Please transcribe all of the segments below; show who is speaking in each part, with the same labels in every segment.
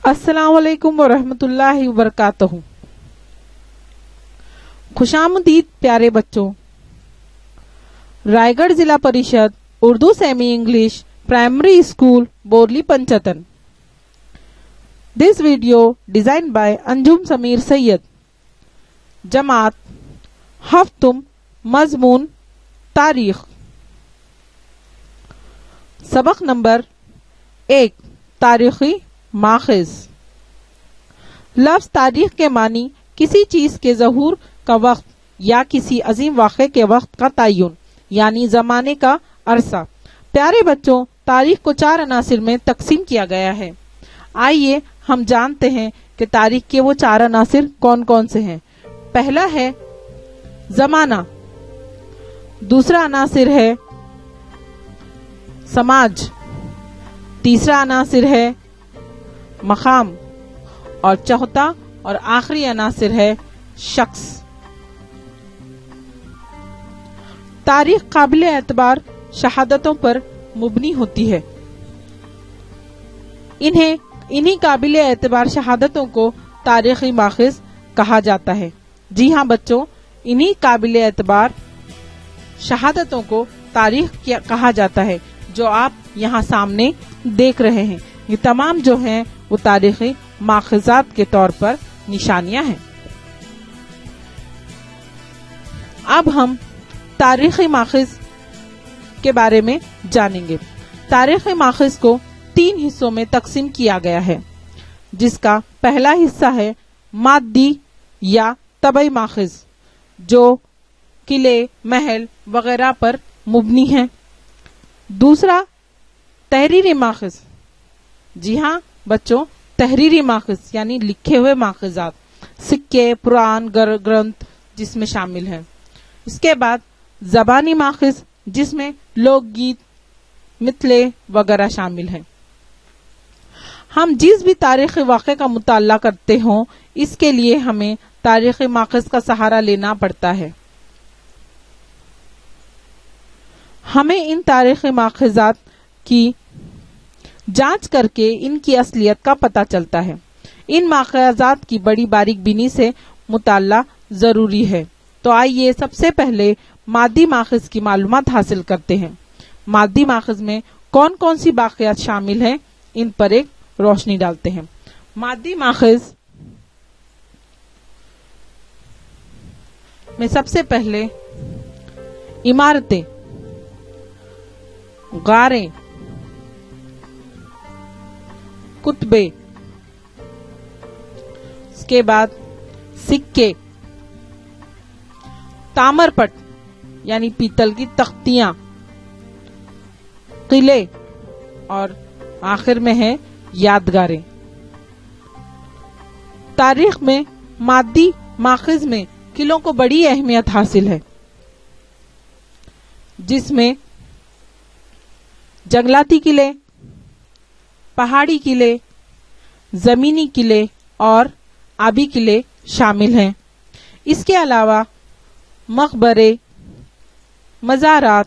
Speaker 1: السلام علیکم ورحمۃ اللہ وبرکاتہ۔ خوش آمدید پیارے بچوں۔ Raigad Zilla Parishad Urdu semi English primary school Borli Panchatan. This video design by Anjum Sameer Syed. جماعت ہفتم، مضمون تاریخ۔ سبق نمبر 1، تاریخی ماخذ۔ لفظ تاریخ کے معنی کسی چیز کے ظہور کا وقت یا کسی عظیم واقعے کے وقت کا تعین، یعنی زمانے کا عرصہ۔ پیارے بچوں، تاریخ کو 4 عناصر میں تقسیم کیا گیا ہے۔ آئیے ہم جانتے ہیں کہ تاریخ کے وہ 4 عناصر کون کون سے ہیں۔ پہلا ہے زمانہ، دوسرا عناصر ہے سماج، تیسرا عناصر ہے مقام، اور چوتھا اور آخری عناصر ہے شخص۔ تاریخ قابل اعتبار شہادتوں پر مبنی ہوتی ہے۔ انہی قابل اعتبار شہادتوں کو تاریخی ماخذ کہا جاتا ہے۔ جی ہاں بچوں، انہی قابل اعتبار شہادتوں کو تاریخ کہا جاتا ہے جو آپ یہاں سامنے دیکھ رہے ہیں۔ یہ تمام جو ہیں وہ تاریخی ماخذات کے طور پر نشانیاں ہیں۔ اب ہم تاریخی ماخذ کے بارے میں جانیں گے۔ تاریخی ماخذ کو 3 حصوں میں تقسیم کیا گیا ہے، جس کا پہلا حصہ ہے مادی یا طبعی ماخذ، جو قلعے، محل وغیرہ پر مبنی ہیں۔ دوسرا تحریری ماخذ، جی ہاں بچوں، تحریری ماخذ یعنی لکھے ہوئے ماخذات، سکے، پران، گرنتھ جس میں شامل ہیں۔ اس کے بعد زبانی ماخذ، جس میں لوک گیت، مثلیں وغیرہ شامل ہیں۔ ہم جس بھی تاریخی واقعے کا مطالعہ کرتے ہوں، اس کے لیے ہمیں تاریخی ماخذ کا سہارا لینا پڑتا ہے۔ ہمیں ان تاریخی ماخذات کی جانچ کر کے ان کی اصلیت کا پتہ چلتا ہے۔ ان ماخذات کی بڑی باریک بینی سے مطالعہ ضروری ہے۔ تو آئیے سب سے پہلے مادی ماخذ کی معلومات حاصل کرتے ہیں۔ مادی ماخذ میں کون کون سی واقعات شامل ہیں، ان پر ایک روشنی ڈالتے ہیں۔ مادی ماخذ میں سب سے پہلے عمارتیں، غاریں، کتبے، اس کے بعد سکے، تامر پٹ یعنی پیتل کی تختیاں، قلعے، اور آخر میں ہے یادگاریں۔ تاریخ میں مادی ماخذ میں قلعوں کو بڑی اہمیت حاصل ہے، جس میں جنگلاتی قلعے، پہاڑی قلعے، زمینی قلعے اور آبی قلعے شامل ہیں۔ اس کے علاوہ مقبرے، مزارات،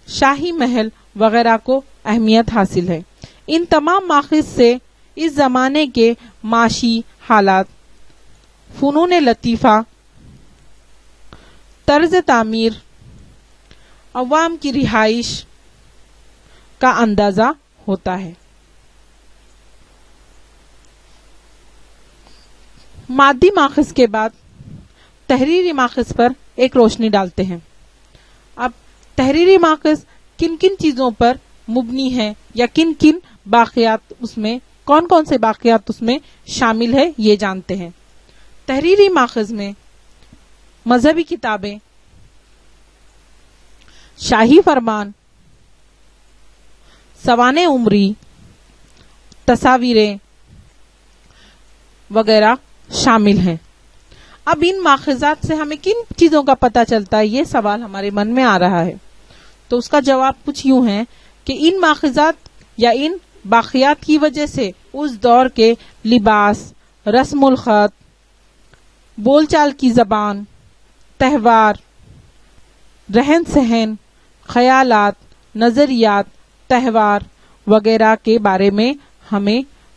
Speaker 1: شاہی محل وغیرہ کو اہمیت حاصل ہے۔ ان تمام ماخذ سے اس زمانے کے معاشی حالات، فنون لطیفہ، طرز تعمیر، عوام کی رہائش کا اندازہ ہوتا ہے۔ مادی ماخذ کے بعد تحریری ماخذ پر ایک روشنی ڈالتے ہیں۔ اب تحریری ماخذ کن کن چیزوں پر مبنی ہے یا کن کن واقعات اس میں، کون کون سے واقعات اس میں شامل ہے، یہ جانتے ہیں۔ تحریری ماخذ میں مذہبی کتابیں، شاہی فرمان، سوانح عمری، تصاویریں وغیرہ شامل ہیں۔ اب ان ماخذات سے ہمیں کن چیزوں کا پتہ چلتا ہے، یہ سوال ہمارے من میں آ رہا ہے۔ تو اس کا جواب کچھ یوں ہے کہ ان ماخذات یا ان واقعات کی وجہ سے اس دور کے لباس، رسم الخط، بول چال کی زبان، تہوار، رہن سہن، خیالات، نظریات، تہوار وغیرہ کے بارے میں ہمیں